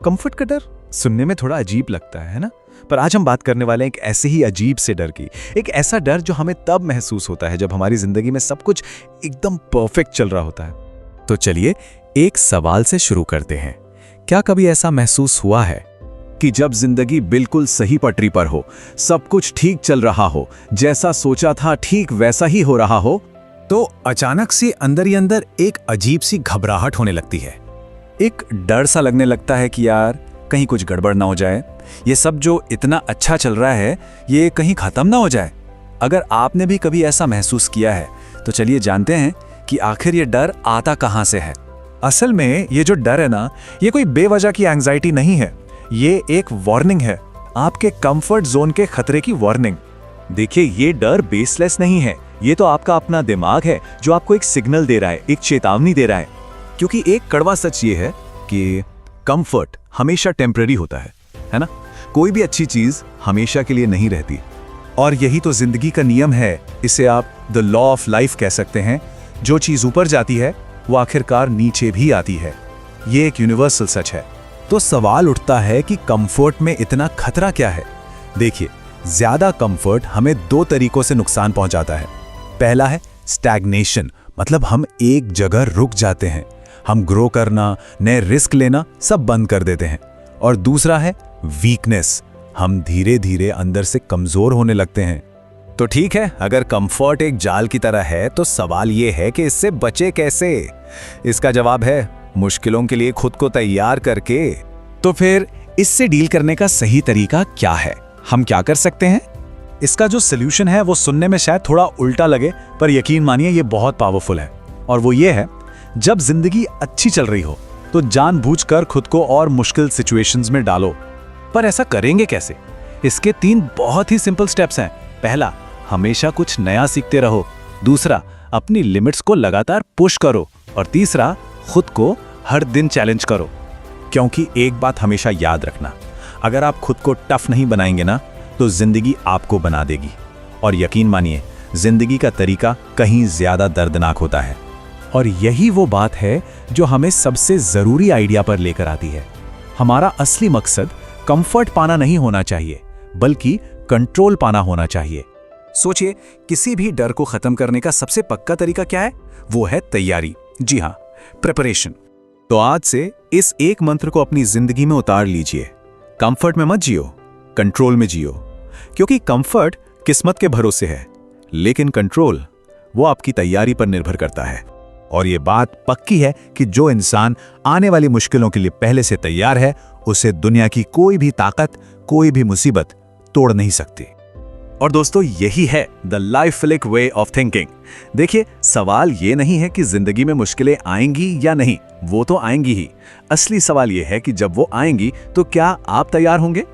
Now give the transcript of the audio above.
Comfort का डर सुनने में थोड़ा अजीब लगता है ना? पर आज हम बात करने वाले हैं एक ऐसे ही अजीब से डर की। एक ऐसा डर जो हमें तब महसूस होता है जब हमारी जिंदगी में सब कुछ एकदम परफेक्ट चल रहा होता है। तो चलिए एक सवाल से शुरू करते हैं। क्या कभी ऐसा महसूस हुआ है कि जब जिंदगी बिल्कुल सही पटरी पर हो, सब कुछ ठीक चल रहा हो, जैसा सोचा था ठीक वैसा ही हो रहा हो, तो अचानक से अंदर ही अंदर एक अजीब सी घबराहट होने लगती है। एक डर सा लगने लगता है कि यार कहीं कुछ गड़बड़ ना हो जाए, ये सब जो इतना अच्छा चल रहा है ये कहीं खत्म ना हो जाए। अगर आपने भी कभी ऐसा महसूस किया है तो चलिए जानते हैं कि आखिर ये डर आता कहाँ से है। असल में ये जो डर है ना, ये कोई बेवजह की एंजाइटी नहीं है, ये एक वार्निंग है, आपके कंफर्ट जोन के खतरे की वार्निंग। देखिए ये डर बेसलेस नहीं है, ये तो आपका अपना दिमाग है जो आपको एक सिग्नल दे रहा है, एक चेतावनी दे रहा है। क्योंकि एक कड़वा सच ये है कि कंफर्ट हमेशा टेम्पररी होता है ना? कोई भी अच्छी चीज हमेशा के लिए नहीं रहती, और यही तो जिंदगी का नियम है। इसे आप द लॉ ऑफ लाइफ कह सकते हैं। जो चीज ऊपर जाती है वो आखिरकार नीचे भी आती है, ये एक यूनिवर्सल सच है। तो सवाल उठता है कि कंफर्ट में इतना खतरा क्या है? देखिए, ज्यादा कंफर्ट हमें दो तरीकों से नुकसान पहुंचाता है। पहला है स्टैग्नेशन, मतलब हम एक जगह रुक जाते हैं, हम ग्रो करना, नए रिस्क लेना सब बंद कर देते हैं। और दूसरा है वीकनेस, हम धीरे धीरे अंदर से कमजोर होने लगते हैं। तो ठीक है, अगर कंफर्ट एक जाल की तरह है तो सवाल यह है कि इससे बचे कैसे? इसका जवाब है मुश्किलों के लिए खुद को तैयार करके। तो फिर इससे डील करने का सही तरीका क्या है? हम क्या कर सकते हैं? इसका जो सॉल्यूशन है वो सुनने में शायद थोड़ा उल्टा लगे, पर यकीन मानिए ये बहुत पावरफुल है। और वो ये है, जब जिंदगी अच्छी चल रही हो तो जानबूझकर खुद को और मुश्किल सिचुएशंस में डालो। पर ऐसा करेंगे कैसे? इसके 3 बहुत ही सिंपल स्टेप्स हैं। पहला, हमेशा कुछ नया सीखते रहो। दूसरा, अपनी लिमिट्स को लगातार पुश करो। और तीसरा, खुद को हर दिन चैलेंज करो। क्योंकि एक बात हमेशा याद रखना, अगर आप खुद को टफ नहीं बनाएंगे ना तो जिंदगी आपको बना देगी। और यकीन मानिए, जिंदगी का तरीका कहीं ज्यादा दर्दनाक होता है। और यही वो बात है जो हमें सबसे जरूरी आइडिया पर लेकर आती है। हमारा असली मकसद कंफर्ट पाना नहीं होना चाहिए, बल्कि कंट्रोल पाना होना चाहिए। सोचिए, किसी भी डर को खत्म करने का सबसे पक्का तरीका क्या है? वो है तैयारी। जी हाँ, प्रिपरेशन। तो आज से इस एक मंत्र को अपनी जिंदगी में उतार लीजिए। कंफर्ट में मत जियो, कंट्रोल में जियो। क्योंकि कंफर्ट किस्मत के भरोसे है, लेकिन कंट्रोल वो आपकी तैयारी पर निर्भर करता है। और ये बात पक्की है कि जो इंसान आने वाली मुश्किलों के लिए पहले से तैयार है, उसे दुनिया की कोई भी ताकत, कोई भी मुसीबत तोड़ नहीं सकती। और दोस्तों, यही है the lyophilic way of thinking. देखिए, सवाल ये नहीं है कि जिंदगी में मुश्किलें आएंगी या नहीं, वो तो आएंगी ही। असली सवाल ये है कि जब वो आएंगी तो क्या आप तैयार होंगे?